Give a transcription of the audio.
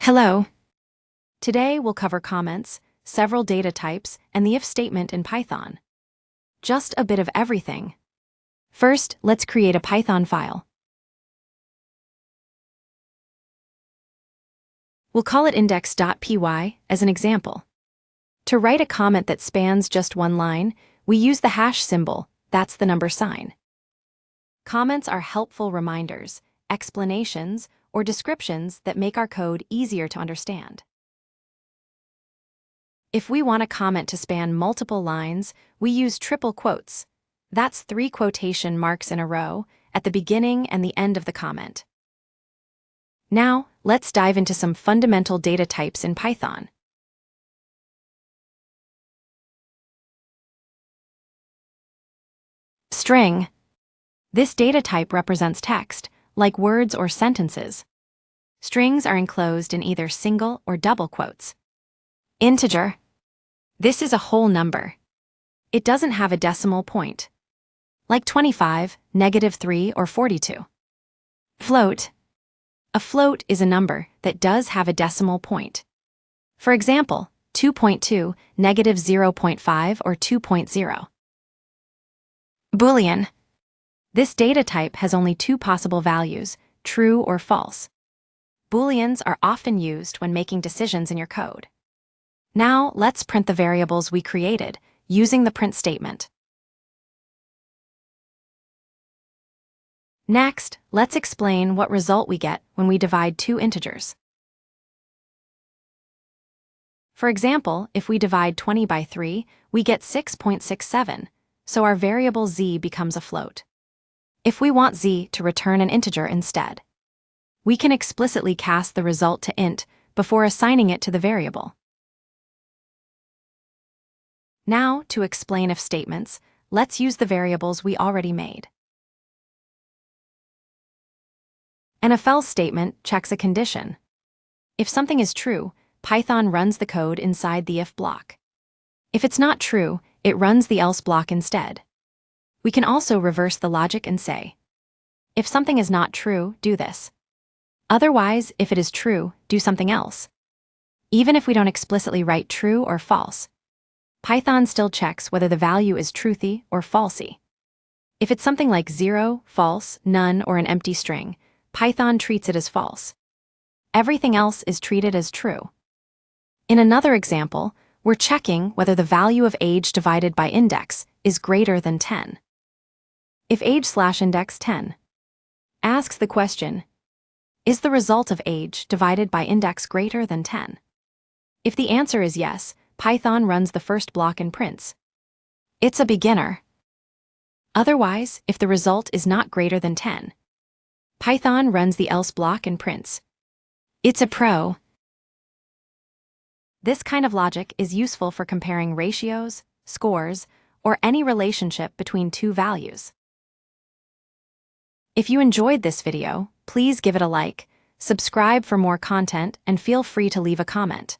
Hello. Today we'll cover comments, several data types, and the if statement in Python. Just a bit of everything. First, let's create a Python file. We'll call it index.py as an example. To write a comment that spans just one line, we use the hash symbol, that's the number sign. Comments are helpful reminders, explanations, or descriptions that make our code easier to understand. If we want a comment to span multiple lines, we use triple quotes. That's 3 quotation marks in a row at the beginning and the end of the comment. Now, let's dive into some fundamental data types in Python. String. This data type represents text, like words or sentences. Strings are enclosed in either single or double quotes. Integer. This is a whole number. It doesn't have a decimal point, like 25, -3, or 42. Float. A float is a number that does have a decimal point. For example, 2.2, -0.5, or 2.0. Boolean. This data type has only 2 possible values, true or false. Booleans are often used when making decisions in your code. Now, let's print the variables we created using the print statement. Next, let's explain what result we get when we divide 2 integers. For example, if we divide 20 by 3, we get 6.67, so our variable z becomes a float. If we want z to return an integer instead, we can explicitly cast the result to int before assigning it to the variable. Now, to explain if statements, let's use the variables we already made. An if-else statement checks a condition. If something is true, Python runs the code inside the if block. If it's not true, it runs the else block instead. We can also reverse the logic and say, if something is not true, do this. Otherwise, if it is true, do something else. Even if we don't explicitly write true or false, Python still checks whether the value is truthy or falsy. If it's something like 0, false, none, or an empty string, Python treats it as false. Everything else is treated as true. In another example, we're checking whether the value of age divided by index is greater than 10. If age/index 10 asks the question, is the result of age divided by index greater than 10? If the answer is yes, Python runs the first block and prints, it's a beginner. Otherwise, if the result is not greater than 10, Python runs the else block and prints, it's a pro. This kind of logic is useful for comparing ratios, scores, or any relationship between 2 values. If you enjoyed this video, please give it a like, subscribe for more content, and feel free to leave a comment.